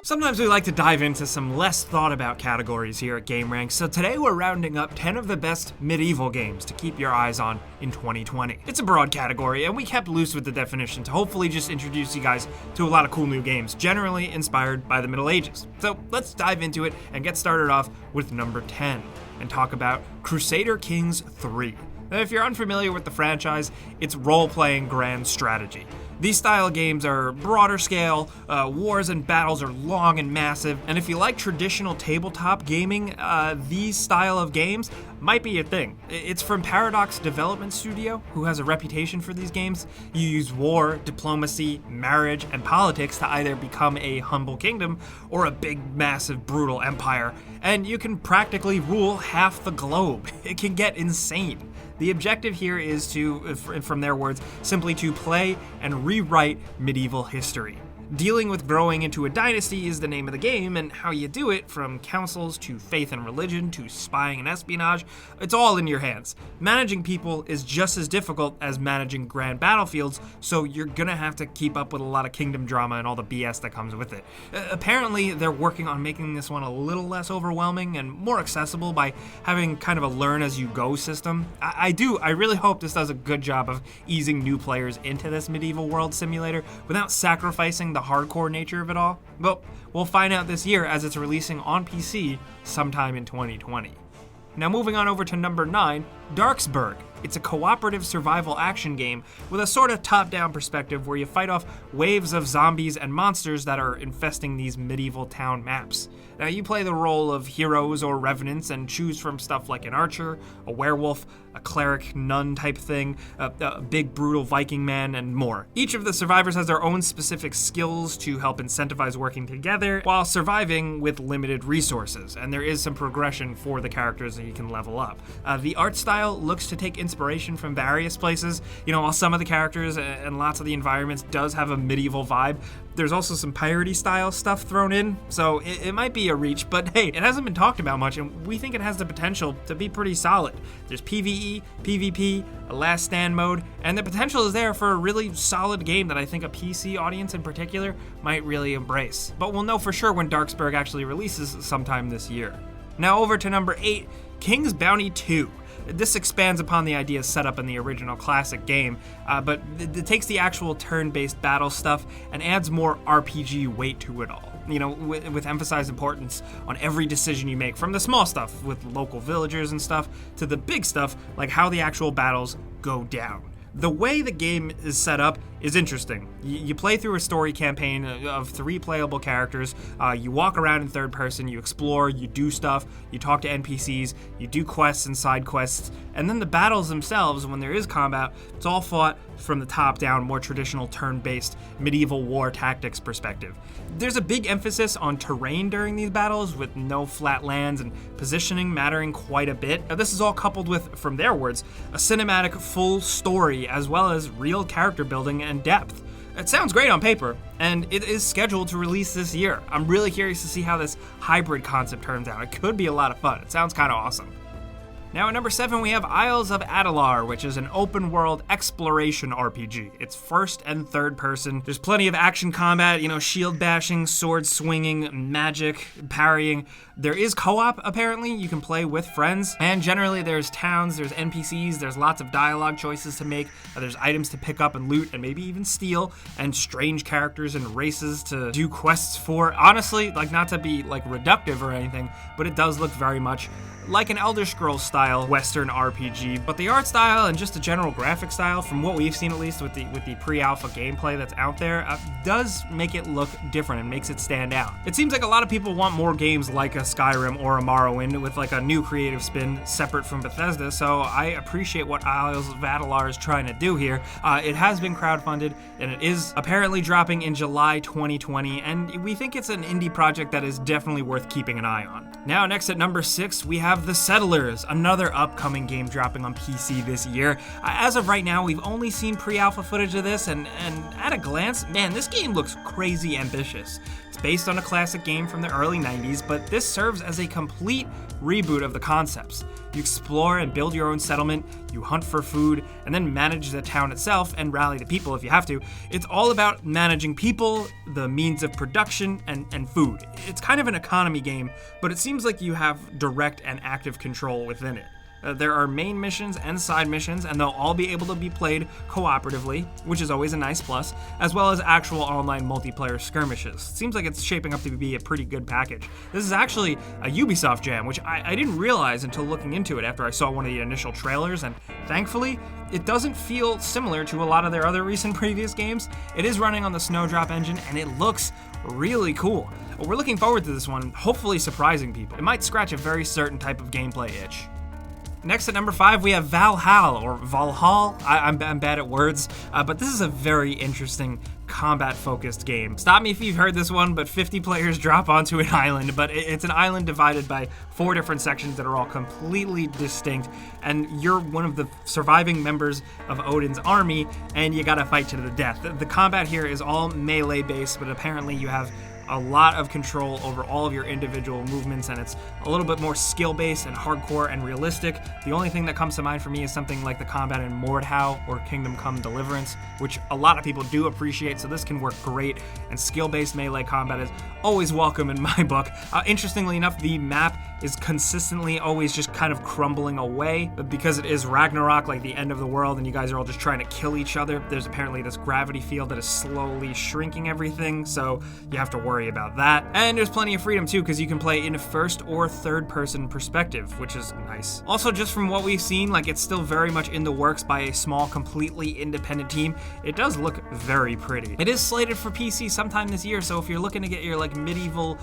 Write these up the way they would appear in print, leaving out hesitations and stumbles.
Sometimes we like to dive into some less thought about categories here at gameranx, so today we're rounding up 10 of the best medieval games to keep your eyes on in 2020. It's a broad category, and we kept loose with the definition to hopefully just introduce you guys to a lot of cool new games, generally inspired by the Middle Ages. So let's dive into it and get started off with number 10, and talk about Crusader Kings III. Now, if you're unfamiliar with the franchise, it's role-playing grand strategy. These style games are broader scale, wars and battles are long and massive, and if you like traditional tabletop gaming, these style of games might be your thing. It's from Paradox Development Studio, who has a reputation for these games. You use war, diplomacy, marriage, and politics to either become a humble kingdom or a big, massive, brutal empire, and you can practically rule half the globe. It can get insane. The objective here is to, from their words, simply to play and rewrite medieval history. Dealing with growing into a dynasty is the name of the game, and how you do it, from councils to faith and religion to spying and espionage, it's all in your hands. Managing people is just as difficult as managing grand battlefields, so you're gonna have to keep up with a lot of kingdom drama and all the BS that comes with it. Apparently, they're working on making this one a little less overwhelming and more accessible by having kind of a learn-as-you-go system. I really hope this does a good job of easing new players into this medieval world simulator without sacrificing the hardcore nature of it all. But we'll find out this year as it's releasing on PC sometime in 2020. Now moving on over to number 9, Darksburg. It's a cooperative survival action game with a sort of top-down perspective where you fight off waves of zombies and monsters that are infesting these medieval town maps. Now you play the role of heroes or revenants and choose from stuff like an archer, a werewolf, a cleric, nun type thing, a big brutal Viking man, and more. Each of the survivors has their own specific skills to help incentivize working together while surviving with limited resources, and there is some progression for the characters that you can level up. The art style looks to take inspiration from various places. You know, while some of the characters and lots of the environments does have a medieval vibe, there's also some piratey style stuff thrown in, so it might be a reach, but hey, it hasn't been talked about much, and we think it has the potential to be pretty solid. There's PvE, PvP, a last stand mode, and the potential is there for a really solid game that I think a PC audience in particular might really embrace. But we'll know for sure when Darksburg actually releases sometime this year. Now over to number 8, King's Bounty 2. This expands upon the ideas set up in the original classic game, but it takes the actual turn-based battle stuff and adds more RPG weight to it all. You know, with emphasized importance on every decision you make, from the small stuff with local villagers and stuff to the big stuff like how the actual battles go down. The way the game is set up is interesting. You play through a story campaign of 3 playable characters. You walk around in third person, you explore, you do stuff, you talk to NPCs, you do quests and side quests, and then the battles themselves, when there is combat, it's all fought from the top down, more traditional turn-based medieval war tactics perspective. There's a big emphasis on terrain during these battles, with no flat lands and positioning mattering quite a bit. Now, this is all coupled with, from their words, a cinematic full story as well as real character building and depth. It sounds great on paper, and it is scheduled to release this year. I'm really curious to see how this hybrid concept turns out. It could be a lot of fun. It sounds kind of awesome. Now at number 7 we have Isles of Adalar, which is an open world exploration RPG. It's first and third person. There's plenty of action combat, shield bashing, sword swinging, magic, parrying. There is co-op apparently, you can play with friends, and generally there's towns, there's NPCs, there's lots of dialogue choices to make, there's items to pick up and loot and maybe even steal, and strange characters and races to do quests for. Honestly, not to be reductive or anything, but it does look very much like an Elder Scrolls style Western RPG, but the art style and just the general graphic style, from what we've seen at least with the pre-alpha gameplay that's out there, does make it look different and makes it stand out. It seems like a lot of people want more games like a Skyrim or a Morrowind with a new creative spin separate from Bethesda, so I appreciate what Isles of Adalar is trying to do here. It has been crowdfunded, and it is apparently dropping in July 2020, and we think it's an indie project that is definitely worth keeping an eye on. Now next at number 6, we have The Settlers, another upcoming game dropping on PC this year. As of right now, we've only seen pre-alpha footage of this, and at a glance, man, this game looks crazy ambitious. based on a classic game from the early 90s, but this serves as a complete reboot of the concepts. You explore and build your own settlement, you hunt for food, and then manage the town itself and rally the people if you have to. It's all about managing people, the means of production, and food. It's kind of an economy game, but it seems like you have direct and active control within it. There are main missions and side missions, and they'll all be able to be played cooperatively, which is always a nice plus, as well as actual online multiplayer skirmishes. Seems like it's shaping up to be a pretty good package. This is actually a Ubisoft jam, which I didn't realize until looking into it after I saw one of the initial trailers, and thankfully, it doesn't feel similar to a lot of their other recent previous games. It is running on the Snowdrop engine, and it looks really cool. We're looking forward to this one, hopefully surprising people. It might scratch a very certain type of gameplay itch. Next at number 5, we have Valhall, or Valhall. I'm bad at words, but this is a very interesting combat-focused game. Stop me if you've heard this one, but 50 players drop onto an island, but it's an island divided by 4 different sections that are all completely distinct, and you're one of the surviving members of Odin's army, and you gotta fight to the death. The combat here is all melee-based, but apparently you have a lot of control over all of your individual movements, and it's a little bit more skill-based and hardcore and realistic. The only thing that comes to mind for me is something like the combat in Mordhau or Kingdom Come Deliverance, which a lot of people do appreciate, so this can work great, and skill-based melee combat is always welcome in my book. Interestingly enough, the map is consistently always just kind of crumbling away, but because it is Ragnarok, like the end of the world, and you guys are all just trying to kill each other, there's apparently this gravity field that is slowly shrinking everything, so you have to worry about that. And there's plenty of freedom too, because you can play in a first or third person perspective, which is nice. Also, just from what we've seen, like it's still very much in the works by a small, completely independent team. It does look very pretty. It is slated for PC sometime this year, so if you're looking to get your like medieval,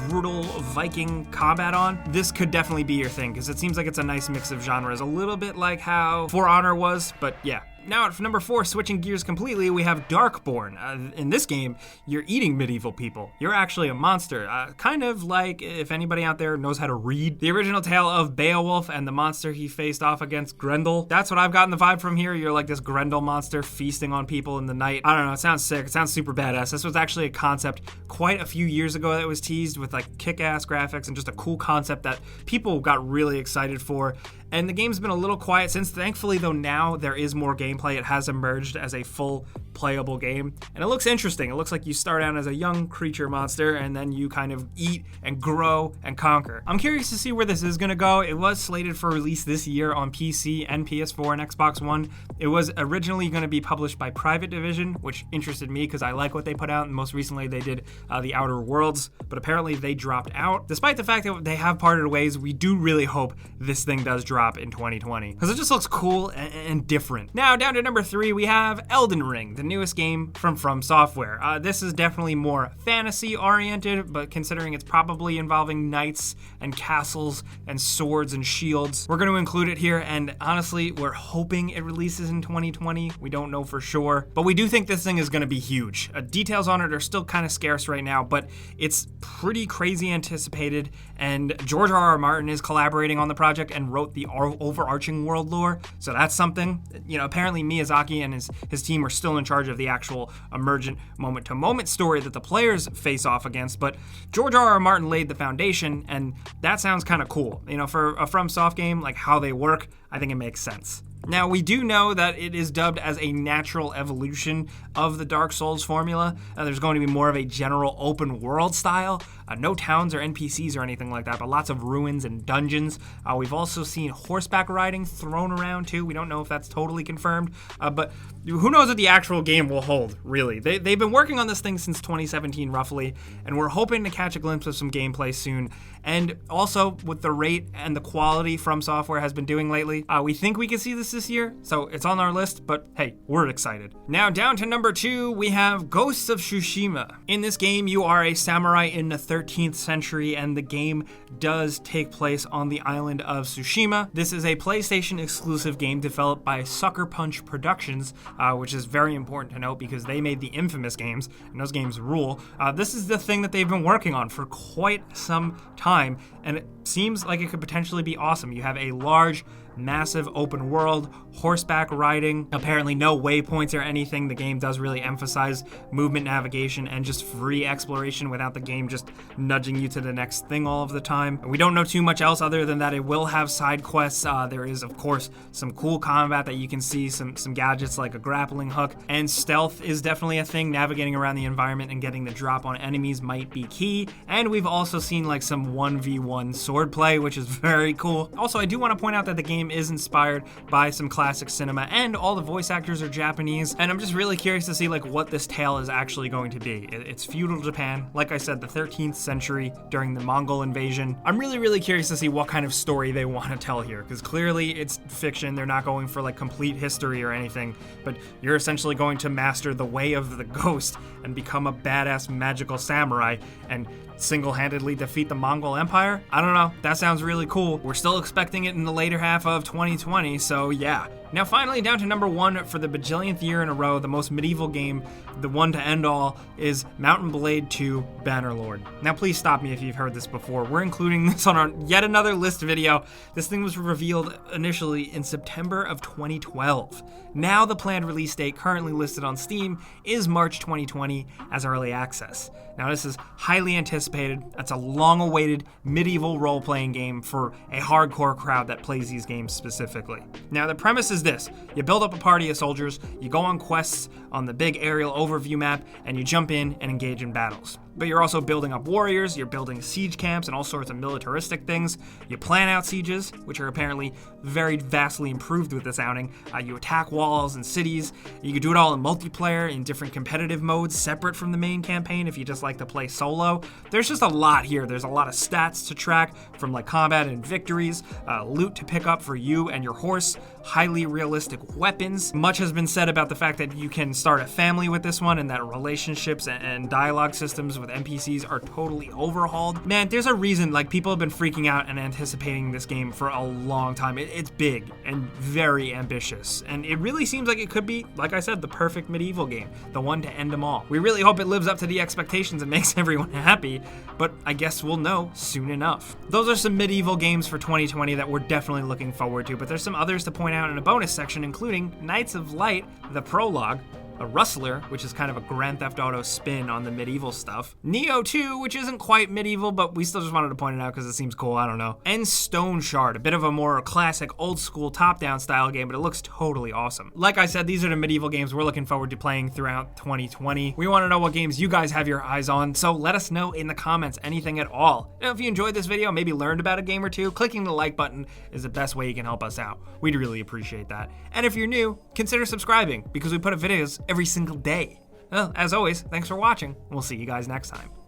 brutal Viking combat on, this could definitely be your thing, because it seems like it's a nice mix of genres, a little bit like how For Honor was, but yeah. Now at number 4, switching gears completely, we have Darkborn. In this game, you're eating medieval people. You're actually a monster. Kind of like, if anybody out there knows how to read, the original tale of Beowulf and the monster he faced off against Grendel. That's what I've gotten the vibe from here. You're like this Grendel monster feasting on people in the night. I don't know, it sounds sick. It sounds super badass. This was actually a concept quite a few years ago that was teased with like kick-ass graphics and just a cool concept that people got really excited for. And the game's been a little quiet since. Thankfully, though, now there is more gameplay. It has emerged as a full playable game, and it looks interesting. It looks like you start out as a young creature monster, and then you kind of eat and grow and conquer. I'm curious to see where this is going to go. It was slated for release this year on PC and PS4 and Xbox One. It was originally going to be published by Private Division, which interested me because I like what they put out, and most recently they did The Outer Worlds, but apparently they dropped out. Despite the fact that they have parted ways, we do really hope this thing does drop in 2020, because it just looks cool and different. Now, down to number 3, we have Elden Ring, the newest game from Software. This is definitely more fantasy-oriented, but considering it's probably involving knights and castles and swords and shields, we're going to include it here, and honestly, we're hoping it releases in 2020. We don't know for sure, but we do think this thing is going to be huge. Details on it are still kind of scarce right now, but it's pretty crazy anticipated, and George R.R. Martin is collaborating on the project and wrote the overarching world lore, so that's something. You know, apparently Miyazaki and his team are still in charge of the actual emergent moment-to-moment story that the players face off against, but George R.R. Martin laid the foundation, and that sounds kind of cool. You know, for a FromSoft game, like how they work, I think it makes sense. Now, we do know that it is dubbed as a natural evolution of the Dark Souls formula. There's going to be more of a general open world style. No towns or NPCs or anything like that, but lots of ruins and dungeons. We've also seen horseback riding thrown around too. We don't know if that's totally confirmed, but who knows what the actual game will hold, really. They've been working on this thing since 2017 roughly, and we're hoping to catch a glimpse of some gameplay soon. And also, with the rate and the quality FromSoftware has been doing lately, we think we can see this year, so it's on our list, but hey, we're excited. Now down to number 2, we have Ghost of Tsushima. In this game, you are a samurai in the 13th century, and the game does take place on the island of Tsushima. This is a PlayStation exclusive game developed by Sucker Punch Productions, which is very important to note because they made the infamous games, and those games rule. This is the thing that they've been working on for quite some time, and it seems like it could potentially be awesome. You have a large massive open world, horseback riding, apparently no waypoints or anything. The game does really emphasize movement, navigation, and just free exploration without the game just nudging you to the next thing all of the time. We don't know too much else other than that it will have side quests. There is, of course, some cool combat that you can see, some gadgets like a grappling hook, and stealth is definitely a thing. Navigating around the environment and getting the drop on enemies might be key. And we've also seen like some 1v1 swordplay, which is very cool. Also, I do want to point out that the game is inspired by some classic cinema, and all the voice actors are Japanese, and I'm just really curious to see like what this tale is actually going to be. It's feudal Japan, like I said, the 13th century during the Mongol invasion. I'm really curious to see what kind of story they want to tell here, because clearly it's fiction. They're not going for like complete history or anything, but you're essentially going to master the way of the ghost and become a badass magical samurai and single-handedly defeat the Mongol Empire? I don't know, that sounds really cool. We're still expecting it in the later half of 2020, so yeah. Now finally, down to number one for the bajillionth year in a row, the most medieval game, the one to end all, is Mount & Blade 2 Bannerlord. Now please stop me if you've heard this before. We're including this on our yet another list video. This thing was revealed initially in September of 2012. Now the planned release date, currently listed on Steam, is March 2020 as early access. Now this is highly anticipated. That's a long-awaited medieval role-playing game for a hardcore crowd that plays these games specifically. Now the premise is this: you build up a party of soldiers, you go on quests on the big aerial overview map, and you jump in and engage in battles. But you're also building up warriors, you're building siege camps and all sorts of militaristic things. You plan out sieges, which are apparently very vastly improved with this outing. You attack walls and cities. You can do it all in multiplayer, in different competitive modes, separate from the main campaign if you just like to play solo. There's just a lot here. There's a lot of stats to track, from like combat and victories, loot to pick up for you and your horse, highly realistic weapons. Much has been said about the fact that you can start a family with this one, and that relationships and dialogue systems with NPCs are totally overhauled. Man, there's a reason like people have been freaking out and anticipating this game for a long time. It's big and very ambitious, and it really seems like it could be, like I said, the perfect medieval game, the one to end them all. We really hope it lives up to the expectations and makes everyone happy, but I guess we'll know soon enough. Those are some medieval games for 2020 that we're definitely looking forward to, but there's some others to point out in a bonus section, including Knights of Light, the Prologue, a Rustler, which is kind of a Grand Theft Auto spin on the medieval stuff, Nioh 2, which isn't quite medieval, but we still just wanted to point it out because it seems cool, I don't know, and Stone Shard, a bit of a more classic, old-school, top-down style game, but it looks totally awesome. Like I said, these are the medieval games we're looking forward to playing throughout 2020. We want to know what games you guys have your eyes on, so let us know in the comments, anything at all. Now, if you enjoyed this video, maybe learned about a game or two, clicking the like button is the best way you can help us out. We'd really appreciate that. And if you're new, consider subscribing, because we put up videos every single day. Well, as always, thanks for watching. We'll see you guys next time.